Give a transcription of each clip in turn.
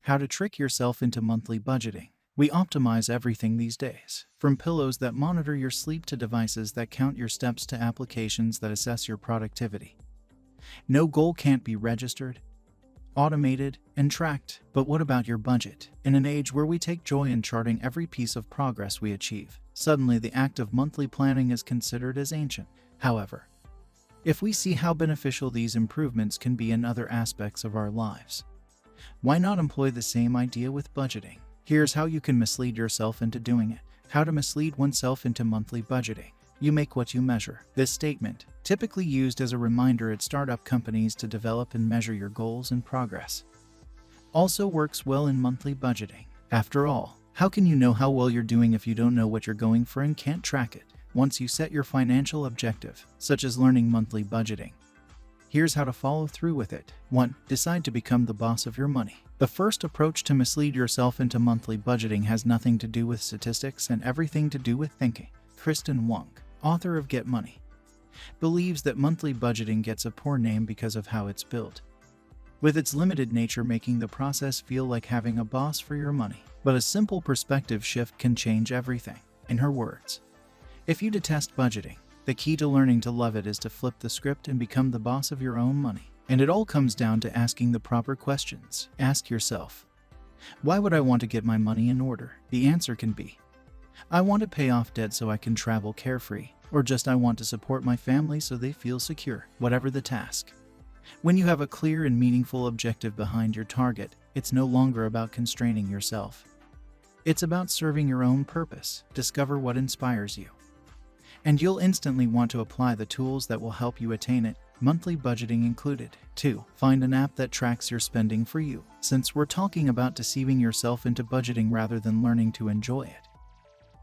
How to trick yourself into monthly budgeting. We optimize everything these days, from pillows that monitor your sleep to devices that count your steps to applications that assess your productivity. No goal can't be registered, automated, and tracked. But what about your budget? In an age where we take joy in charting every piece of progress we achieve, suddenly the act of monthly planning is considered as ancient. However, if we see how beneficial these improvements can be in other aspects of our lives, why not employ the same idea with budgeting? Here's how you can mislead yourself into doing it. How to mislead oneself into monthly budgeting. You make what you measure. This statement, typically used as a reminder at startup companies to develop and measure your goals and progress, also works well in monthly budgeting. After all, how can you know how well you're doing if you don't know what you're going for and can't track it? Once you set your financial objective, such as learning monthly budgeting, here's how to follow through with it. 1. Decide to become the boss of your money. The first approach to mislead yourself into monthly budgeting has nothing to do with statistics and everything to do with thinking. Kristen Wong, author of Get Money, believes that monthly budgeting gets a poor name because of how it's built, with its limited nature making the process feel like having a boss for your money. But a simple perspective shift can change everything. In her words, if you detest budgeting, the key to learning to love it is to flip the script and become the boss of your own money. And it all comes down to asking the proper questions. Ask yourself, why would I want to get my money in order? The answer can be, I want to pay off debt so I can travel carefree, or just I want to support my family so they feel secure. Whatever the task, when you have a clear and meaningful objective behind your target, it's no longer about constraining yourself. It's about serving your own purpose. Discover what inspires you, and you'll instantly want to apply the tools that will help you attain it, monthly budgeting included. 2. Find an app that tracks your spending for you. Since we're talking about deceiving yourself into budgeting rather than learning to enjoy it,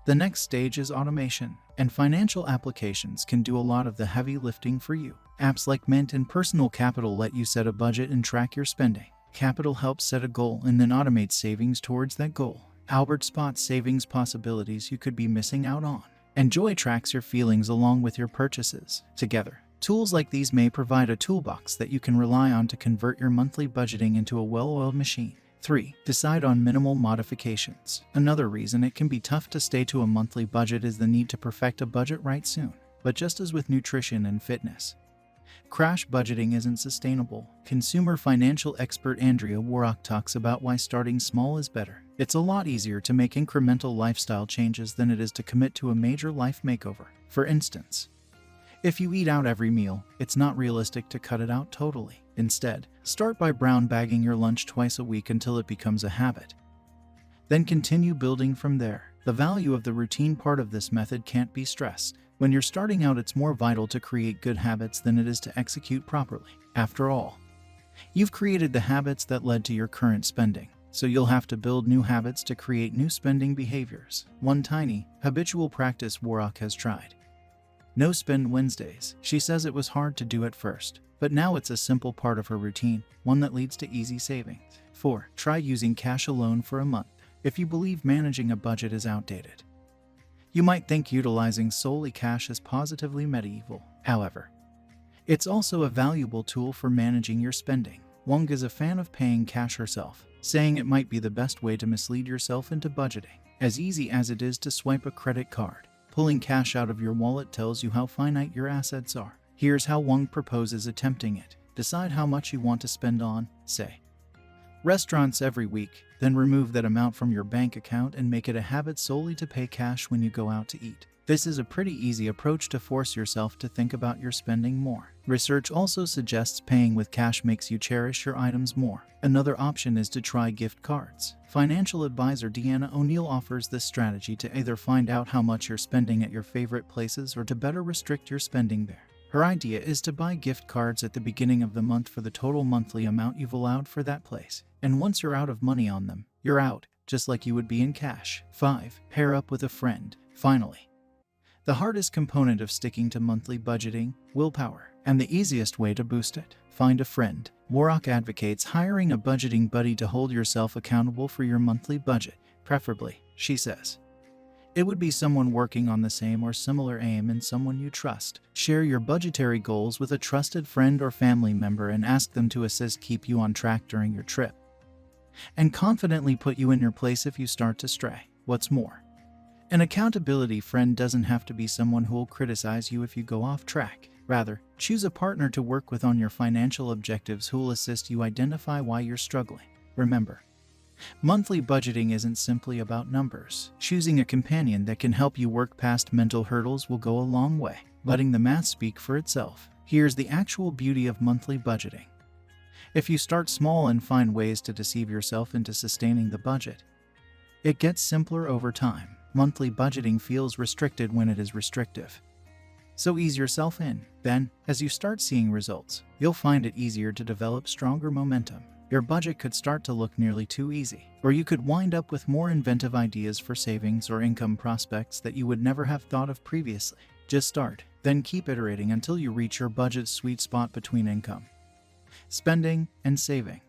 the next stage is automation, and financial applications can do a lot of the heavy lifting for you. Apps like Mint and Personal Capital let you set a budget and track your spending. Capital helps set a goal and then automates savings towards that goal. Albert spots savings possibilities you could be missing out on, and Joy tracks your feelings along with your purchases. Together, tools like these may provide a toolbox that you can rely on to convert your monthly budgeting into a well-oiled machine. 3. Decide on minimal modifications. Another reason it can be tough to stay to a monthly budget is the need to perfect a budget right soon. But just as with nutrition and fitness, crash budgeting isn't sustainable. Consumer financial expert Andrea Warrock talks about why starting small is better. It's a lot easier to make incremental lifestyle changes than it is to commit to a major life makeover. For instance, if you eat out every meal, it's not realistic to cut it out totally. Instead, start by brown bagging your lunch twice a week until it becomes a habit. Then continue building from there. The value of the routine part of this method can't be stressed. When you're starting out, it's more vital to create good habits than it is to execute properly. After all, you've created the habits that led to your current spending, so you'll have to build new habits to create new spending behaviors. One tiny, habitual practice Warrock has tried: no spend Wednesdays. She says it was hard to do at first, but now it's a simple part of her routine, one that leads to easy savings. 4. Try using cash alone for a month. If you believe managing a budget is outdated, you might think utilizing solely cash is positively medieval. However, it's also a valuable tool for managing your spending. Wong is a fan of paying cash herself, saying it might be the best way to mislead yourself into budgeting. As easy as it is to swipe a credit card, pulling cash out of your wallet tells you how finite your assets are. Here's how Wong proposes attempting it. Decide how much you want to spend on, say, restaurants every week, then remove that amount from your bank account and make it a habit solely to pay cash when you go out to eat. This is a pretty easy approach to force yourself to think about your spending more. Research also suggests paying with cash makes you cherish your items more. Another option is to try gift cards. Financial advisor Deanna O'Neill offers this strategy to either find out how much you're spending at your favorite places or to better restrict your spending there. Her idea is to buy gift cards at the beginning of the month for the total monthly amount you've allowed for that place. And once you're out of money on them, you're out, just like you would be in cash. 5. Pair up with a friend. Finally, the hardest component of sticking to monthly budgeting: willpower. And the easiest way to boost it: find a friend. Warrock advocates hiring a budgeting buddy to hold yourself accountable for your monthly budget. Preferably, she says, it would be someone working on the same or similar aim and someone you trust. Share your budgetary goals with a trusted friend or family member and ask them to assist keep you on track during your trip. and confidently put you in your place if you start to stray. What's more, an accountability friend doesn't have to be someone who will criticize you if you go off track. Rather, choose a partner to work with on your financial objectives who will assist you identify why you're struggling. Remember, monthly budgeting isn't simply about numbers. Choosing a companion that can help you work past mental hurdles will go a long way, letting the math speak for itself. Here's the actual beauty of monthly budgeting. If you start small and find ways to deceive yourself into sustaining the budget, it gets simpler over time. Monthly budgeting feels restricted when it is restrictive. So ease yourself in. Then, as you start seeing results, you'll find it easier to develop stronger momentum. Your budget could start to look nearly too easy, or you could wind up with more inventive ideas for savings or income prospects that you would never have thought of previously. Just start, then keep iterating until you reach your budget's sweet spot between income, spending, and saving.